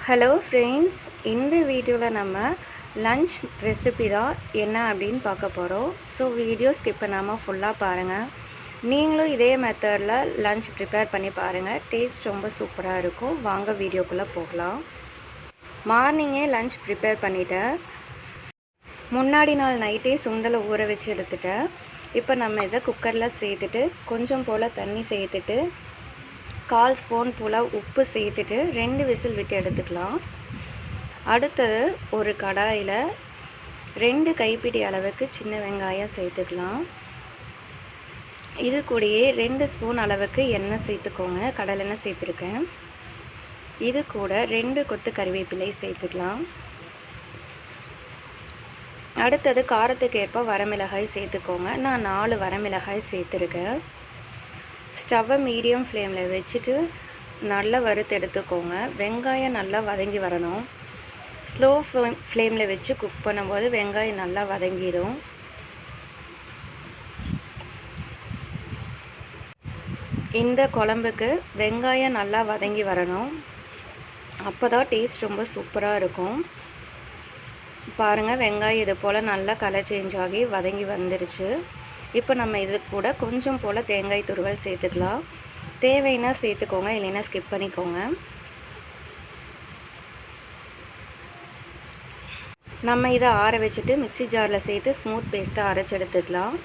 Hello friends, இந்த வீடியோவில் நம்ம லன்ச் ரெசிபி தான் என்ன அப்படின்னு பார்க்க போகிறோம். ஸோ வீடியோ ஸ்கிப் பண்ணாமல் ஃபுல்லாக பாருங்கள். நீங்களும் இதே மெத்தடில் லன்ச் ப்ரிப்பேர் பண்ணி பாருங்கள். டேஸ்ட் ரொம்ப சூப்பராக இருக்கும். வாங்க வீடியோக்குள்ளே போகலாம். மார்னிங்கே லன்ச் ப்ரிப்பேர் பண்ணிவிட்டேன். முன்னாடி நாள் நைட்டே சுண்டலை ஊற வச்சு எடுத்துட்டேன். இப்போ நம்ம இதை குக்கரில் சேர்த்துட்டு கொஞ்சம் போல் தண்ணி சேர்த்துட்டு 1/4 ஸ்பூன் போல் உப்பு சேர்த்துட்டு 2 விசில் விட்டு எடுத்துக்கலாம். அடுத்தது ஒரு கடாயில் 2 கைப்பிடி அளவுக்கு சின்ன வெங்காயம் சேர்த்துக்கலாம். இது கூடயே 2 ஸ்பூன் அளவுக்கு எண்ணெய் சேர்த்துக்கோங்க. கடலெண்ணெய் சேர்த்துருக்கேன். இது கூட 2 கொத்து கறிவேப்பிலை சேர்த்துக்கலாம். அடுத்தது காரத்துக்கு ஏற்ப வரமிளகாய் சேர்த்துக்கோங்க. நான் 4 வரமிளகாய் சேர்த்துருக்கேன். ஸ்டவ்வை மீடியம் ஃப்ளேமில் வச்சுட்டு நல்லா வறுத்து எடுத்துக்கோங்க. வெங்காயம் நல்லா வதங்கி வரணும். ஸ்லோ ஃப்ளேமில் வச்சு குக் பண்ணும்போது வெங்காயம் நல்லா வதங்கிடும். இந்த குழம்புக்கு வெங்காயம் நல்லா வதங்கி வரணும். அப்போ தான் டேஸ்ட் ரொம்ப சூப்பராக இருக்கும். பாருங்கள், வெங்காயம் இது போல் நல்லா கலர் சேஞ்ச் ஆகி வதங்கி வந்துருச்சு. இப்போ நம்ம இது கூட கொஞ்சம் போல் தேங்காய் துருவல் சேர்த்துக்கலாம். தேவைன்னா சேர்த்துக்கோங்க, இல்லைன்னா ஸ்கிப் பண்ணிக்கோங்க. நம்ம இதை ஆற வச்சுட்டு மிக்ஸி ஜாரில் சேர்த்து ஸ்மூத் பேஸ்ட்டாக அரைச்சி எடுத்துக்கலாம்.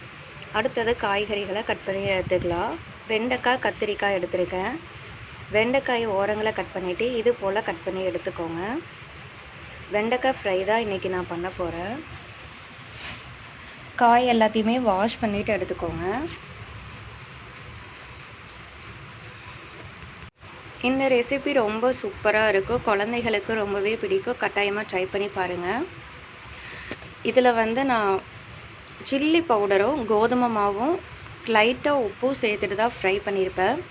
அடுத்தது காய்கறிகளை கட் பண்ணி எடுத்துக்கலாம். வெண்டைக்காய், கத்திரிக்காய் எடுத்துருக்கேன். வெண்டைக்காய் ஓரங்களை கட் பண்ணிவிட்டு இது போல் கட் பண்ணி எடுத்துக்கோங்க. வெண்டைக்காய் ஃப்ரை தான் இன்றைக்கி நான் பண்ண போகிறேன். காய் எல்லாத்தையுமே வாஷ் பண்ணிவிட்டு எடுத்துக்கோங்க. இந்த ரெசிபி ரொம்ப சூப்பராக இருக்கும். குழந்தைகளுக்கு ரொம்பவே பிடிக்கும். கட்டாயமாக ட்ரை பண்ணி பாருங்கள். இதில் நான் சில்லி பவுடரும் கோதுமை மாவும் லைட்டாக உப்பும் சேர்த்துட்டு தான் ஃப்ரை பண்ணியிருப்பேன்.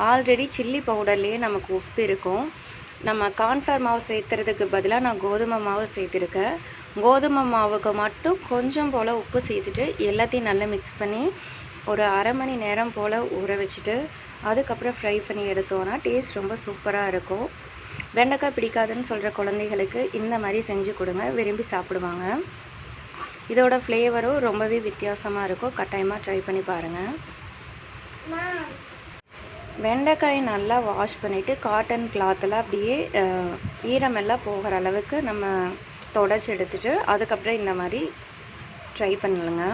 ஆல்ரெடி சில்லி பவுடர்லேயே நமக்கு உப்பு இருக்கும். நம்ம கார்ன்ஃப்ளவர் மாவு சேர்த்துறதுக்கு பதிலாக நான் கோதுமை மாவு சேர்த்துருக்கேன். கோதுமை மாவுக்கு மட்டும் கொஞ்சம் போல் உப்பு சேர்த்துட்டு எல்லாத்தையும் நல்லா மிக்ஸ் பண்ணி ஒரு அரை மணி நேரம் போல் ஊற வச்சுட்டு அதுக்கப்புறம் ஃப்ரை பண்ணி எடுத்தோன்னா டேஸ்ட் ரொம்ப சூப்பராக இருக்கும். வெண்டைக்காய் பிடிக்காதுன்னு சொல்கிற குழந்தைகளுக்கு இந்த மாதிரி செஞ்சு கொடுங்க, விரும்பி சாப்பிடுவாங்க. இதோட ஃப்ளேவரும் ரொம்பவே வித்தியாசமாக இருக்கும். கட்டாயமாக ட்ரை பண்ணி பாருங்கள். வெண்டைக்காய் நல்லா வாஷ் பண்ணிவிட்டு காட்டன் கிளாத்தில் அப்படியே ஈரமெல்லாம் போகிற அளவுக்கு நம்ம தொடச்சி எடுத்துட்டு அதுக்கப்புறம் இந்த மாதிரி ட்ரை பண்ணலுங்க.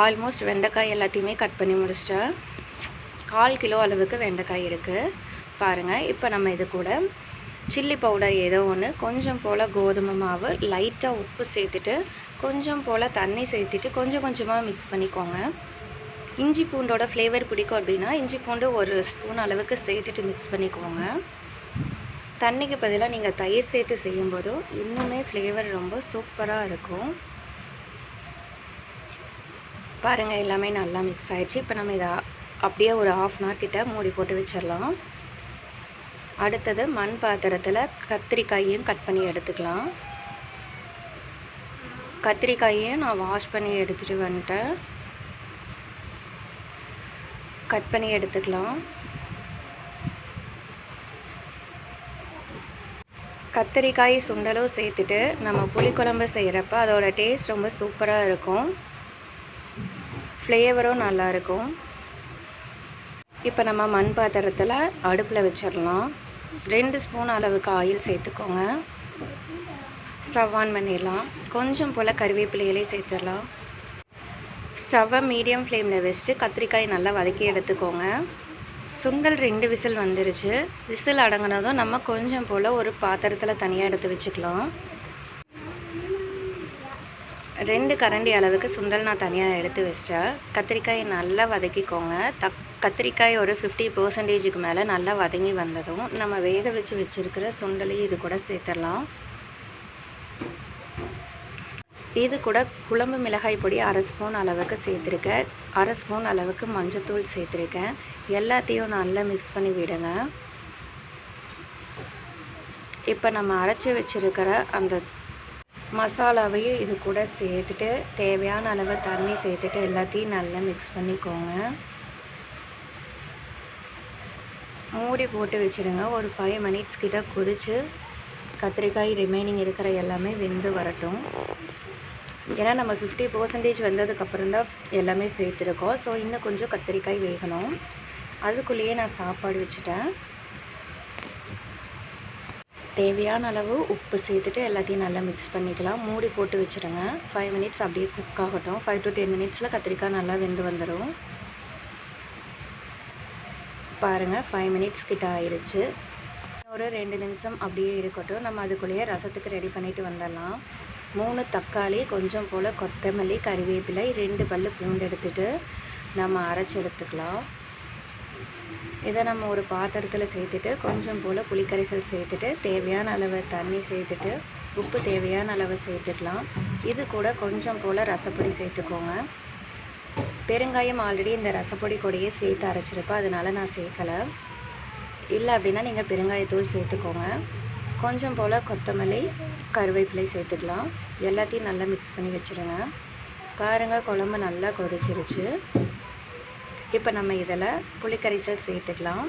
ஆல்மோஸ்ட் வெண்டைக்காய் எல்லாத்தையுமே கட் பண்ணி முடிச்சிட்டேன். 1/4 கிலோ அளவுக்கு வெண்டைக்காய் இருக்குது பாருங்கள். இப்போ நம்ம இது கூட சில்லி பவுடர் ஏதோ ஒன்று, கொஞ்சம் போல் கோதுமை மாவு, லைட்டாக உப்பு சேர்த்துட்டு கொஞ்சம் போல் தண்ணி சேர்த்துட்டு கொஞ்சம் கொஞ்சமாக மிக்ஸ் பண்ணிக்கோங்க. இஞ்சி பூண்டோட ஃப்ளேவர் பிடிக்கும் அப்படின்னா இஞ்சி பூண்டு 1 ஸ்பூன் அளவுக்கு சேர்த்துட்டு மிக்ஸ் பண்ணிக்கோங்க. தண்ணிக்கு பதிலாக நீங்கள் தயிர் சேர்த்து செய்யும்போதும் இன்னுமே ஃப்ளேவர் ரொம்ப சூப்பராக இருக்கும். பாருங்கள், எல்லாமே நல்லா மிக்ஸ் ஆகிடுச்சு. இப்போ நம்ம இதை அப்படியே ஒரு 1/2 hour கிட்ட மூடி போட்டு வச்சிடலாம். அடுத்தது மண் பாத்திரத்தில் கத்திரிக்காயையும் கட் பண்ணி எடுத்துக்கலாம். கத்திரிக்காயையும் நான் வாஷ் பண்ணி எடுத்துகிட்டு வந்துட்டேன். கட் பண்ணி எடுத்துக்கலாம். கத்திரிக்காய் சுண்டலும் சேர்த்துட்டு நம்ம புளிக்குழம்பு செய்கிறப்ப அதோட டேஸ்ட் ரொம்ப சூப்பராக இருக்கும். ஃப்ளேவரும் நல்லாயிருக்கும். இப்போ நம்ம மண் பாத்திரத்தில் அடுப்பில் வச்சிடலாம். 2 ஸ்பூன் அளவுக்கு ஆயில் சேர்த்துக்கோங்க. ஸ்டவ் ஆன் பண்ணிடலாம். கொஞ்சம் போல் கறிவேப்பிலையிலே சேர்த்துடலாம். ஸ்டவ்வை மீடியம் ஃப்ளேமில் வச்சுட்டு கத்திரிக்காய் நல்லா வதக்கி எடுத்துக்கோங்க. சுண்டல் 2 விசில் வந்துருச்சு. விசில் அடங்கினதும் நம்ம கொஞ்சம் போல் ஒரு பாத்திரத்தில் தனியாக எடுத்து வச்சுக்கலாம். 2 கரண்டி அளவுக்கு சுண்டல் நான் தனியாக எடுத்து வச்சிட்டேன். கத்திரிக்காய் நல்லா வதக்கிக்கோங்க. கத்திரிக்காய் ஒரு 50% மேலே நல்லா வதங்கி வந்ததும் நம்ம வேக வச்சு வச்சுருக்கிற சுண்டலையும் இது கூட சேர்த்துடலாம். இது கூட குழம்பு மிளகாய் பொடி 1/2 ஸ்பூன் அளவுக்கு சேர்த்துருக்கேன். 1/2 ஸ்பூன் அளவுக்கு மஞ்சத்தூள் சேர்த்துருக்கேன். எல்லாத்தையும் நல்லா மிக்ஸ் பண்ணி விடுங்க. இப்போ நம்ம அரைச்சி வச்சுருக்கிற அந்த மசாலாவையும் இது கூட சேர்த்துட்டு தேவையான அளவு தண்ணி சேர்த்துட்டு எல்லாத்தையும் நல்லா மிக்ஸ் பண்ணிக்கோங்க. மூடி போட்டு வச்சுடுங்க. ஒரு 5 மினிட்ஸ் கிட்ட கொதித்து கத்திரிக்காய் ரிமைனிங் இருக்கிற எல்லாமே வெந்து வரட்டும். ஏன்னா நம்ம 50% வெந்ததுக்கப்புறம் தான் எல்லாமே சேர்த்துருக்கோம். ஸோ இன்னும் கொஞ்சம் கத்திரிக்காய் வேகணும். அதுக்குள்ளேயே நான் சாப்பாடு வச்சுட்டேன். தேவையான அளவு உப்பு சேர்த்துட்டு எல்லாத்தையும் நல்லா மிக்ஸ் பண்ணிக்கலாம். மூடி போட்டு வச்சுருங்க. 5 மினிட்ஸ் அப்படியே குக் ஆகட்டும். 5 to 10 மினிட்ஸில் கத்திரிக்காய் நல்லா வெந்து வந்துடும். பாருங்கள், 5 மினிட்ஸ் கிட்ட ஆயிடுச்சு. ஒரு 2 நிமிஷம் அப்படியே இருக்கட்டும். நம்ம அதுக்குள்ளேயே ரசத்துக்கு ரெடி பண்ணிட்டு வந்துடலாம். 3 தக்காளி, கொஞ்சம் போல் கொத்தமல்லி, கறிவேப்பிலை, 2 பல் பூண்டு எடுத்துகிட்டு நம்ம அரைச்சி எடுத்துக்கலாம். இதை நம்ம ஒரு பாத்திரத்தில் சேர்த்துட்டு கொஞ்சம் போல் புளிக்கரைசல் சேர்த்துட்டு தேவையான அளவு தண்ணி சேர்த்துட்டு உப்பு தேவையான அளவு சேர்த்துக்கலாம். இது கூட கொஞ்சம் போல் ரசப்பொடி சேர்த்துக்கோங்க. பெருங்காயம் ஆல்ரெடி இந்த ரசப்பொடி கூடயே சேர்த்து அரைச்சிருப்பேன், அதனால் நான் சேர்க்கலை. இல்லை அப்படின்னா நீங்கள் பெருங்காயத்தூள் சேர்த்துக்கோங்க. கொஞ்சம் போல் கொத்தமல்லி, கருவேப்பிலை சேர்த்துக்கலாம். எல்லாத்தையும் நல்லா மிக்ஸ் பண்ணி வச்சுருங்க. பாருங்கள், குழம்பு நல்லா கொதிச்சிருச்சு. இப்போ நம்ம இதில் புளிக்கரைசல் சேர்த்துக்கலாம்.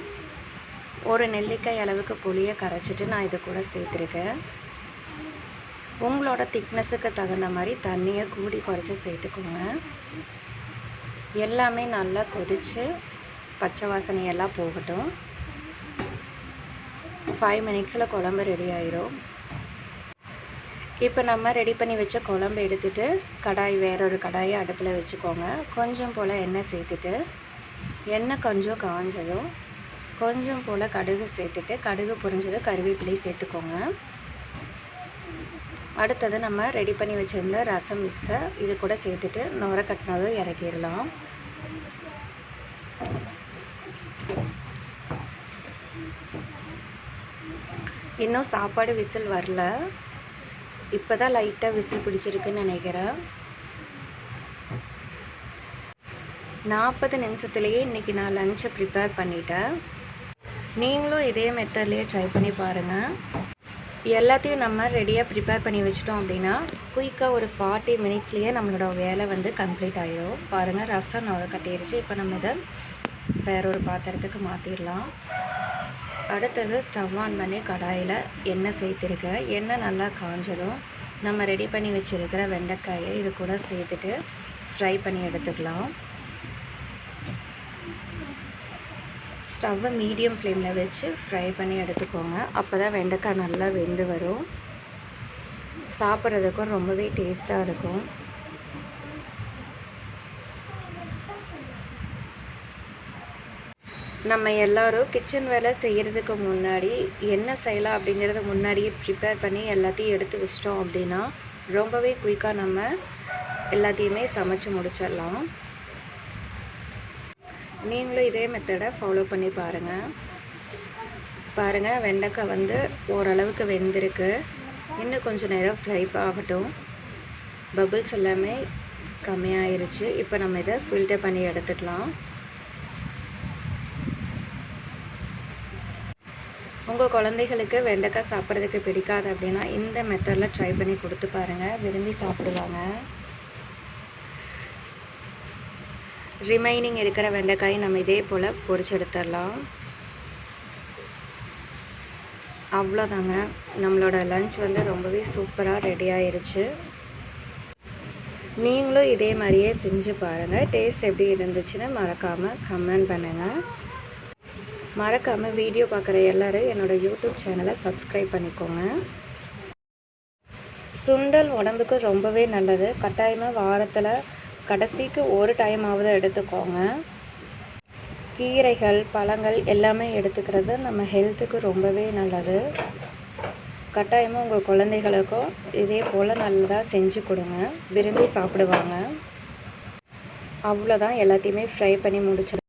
ஒரு நெல்லிக்காய் அளவுக்கு புளியை கரைச்சிட்டு நான் இது கூட சேர்த்துருக்கேன். உங்களோட திக்னஸுக்கு தகுந்த மாதிரி தண்ணியை கூடி குறைச்சி சேர்த்துக்கோங்க. எல்லாமே நல்லா கொதித்து பச்சை வாசனையெல்லாம் போகட்டும். 5 மினிட்ஸில் குழம்பு ரெடி ஆயிரும். இப்போ நம்ம ரெடி பண்ணி வச்ச குழம்பு எடுத்துகிட்டு வேறொரு கடாயை அடுப்பில் வச்சுக்கோங்க. கொஞ்சம் போல் எண்ணெய் சேர்த்துட்டு எண்ணெய் கொஞ்சம் காஞ்சதும் கொஞ்சம் போல் கடுகு சேர்த்துட்டு கடுகு பொரிஞ்சது கறிவேப்பிலை சேர்த்துக்கோங்க. அடுத்தது நம்ம ரெடி பண்ணி வச்சுருந்த ரசம் மிக்ஸை இது கூட சேர்த்துட்டு நுர கட்டினதும் இறக்கிடலாம். இன்னும் சாப்பாடு விசில் வரல. இப்போ தான் லைட்டாக விசில் பிடிச்சிருக்குன்னு நினைக்கிறேன். 40 நிமிஷத்துலேயே இன்றைக்கி நான் லஞ்சை ப்ரிப்பேர் பண்ணிட்டேன். நீங்களும் இதே மெத்தட்லேயே ட்ரை பண்ணி பாருங்கள். எல்லாத்தையும் நம்ம ரெடியாக ப்ரிப்பேர் பண்ணி வச்சிட்டோம் அப்படின்னா குயிக்காக ஒரு 40 மினிட்ஸ்லேயே நம்மளோட வேலை கம்ப்ளீட் ஆகிடும். பாருங்கள், ரசம் நுர கட்டிடுச்சு. இப்போ நம்ம இதை வேறொரு பாத்திரத்துக்கு மாற்றிடலாம். அடுத்தது ஸ்டவ் ஆன் பண்ணி கடாயில் எண்ணெய் சேர்த்துருக்கேன். எண்ணெய் நல்லா காஞ்சதும் நம்ம ரெடி பண்ணி வச்சுருக்கிற வெண்டைக்காயை இது கூட சேர்த்துட்டு ஃப்ரை பண்ணி எடுத்துக்கலாம். ஸ்டவ்வை மீடியம் ஃப்ளேமில் வச்சு ஃப்ரை பண்ணி எடுத்துக்கோங்க. அப்போ தான் வெண்டைக்காய் நல்லா வெந்து வரும். சாப்பிட்றதுக்கும் ரொம்பவே டேஸ்ட்டாக இருக்கும். நம்ம எல்லோரும் கிச்சன் வேலை செய்கிறதுக்கு முன்னாடி என்ன செய்யலாம் அப்படிங்கிறத முன்னாடியே ப்ரிப்பேர் பண்ணி எல்லாத்தையும் எடுத்து வச்சிட்டோம் அப்படின்னா ரொம்பவே குயிக்காக நம்ம எல்லாத்தையுமே சமைச்சு முடிச்சிடலாம். நீங்களும் இதே மெத்தடை ஃபாலோ பண்ணி பாருங்கள். வெண்டைக்காய் ஓரளவுக்கு வெந்திருக்கு. இன்னும் கொஞ்சம் நேரம் ஃப்ரை ஆகட்டும். பபிள்ஸ் எல்லாமே கம்மியாயிருச்சு. இப்போ நம்ம இதை ஃபில்டர் பண்ணி எடுத்துக்கலாம். உங்கள் குழந்தைகளுக்கு வெண்டைக்காய் சாப்பிட்றதுக்கு பிடிக்காது அப்படின்னா இந்த மெத்தடில் ட்ரை பண்ணி கொடுத்து பாருங்கள், விரும்பி சாப்பிடுவாங்க. ரிமைனிங் இருக்கிற வெண்டைக்காயை நம்ம இதே போல் பொரிச்சு எடுத்துடலாம். அவ்வளோதாங்க, நம்மளோட லஞ்ச் ரொம்பவே சூப்பராக ரெடி ஆயிருச்சு. நீங்களும் இதே மாதிரியே செஞ்சு பாருங்கள். டேஸ்ட் எப்படி இருந்துச்சுன்னு மறக்காமல் கமெண்ட் பண்ணுங்கள். மறக்காமல் வீடியோ பார்க்குற எல்லோரும் என்னோடய யூடியூப் சேனலை சப்ஸ்கிரைப் பண்ணிக்கோங்க. சுண்டல் உடம்புக்கு ரொம்பவே நல்லது. கட்டாயமாக வாரத்தில் கடைசிக்கு ஒரு டைமாவது எடுத்துக்கோங்க. கீரைகள், பழங்கள் எல்லாமே எடுத்துக்கிறது நம்ம ஹெல்த்துக்கு ரொம்பவே நல்லது. கட்டாயமாக உங்கள் குழந்தைகளுக்கும் இதே போல் நல்லா செஞ்சு கொடுங்க, விரும்பி சாப்பிடுவாங்க. அவ்வளோதான், எல்லாத்தையுமே ஃப்ரை பண்ணி முடிச்சு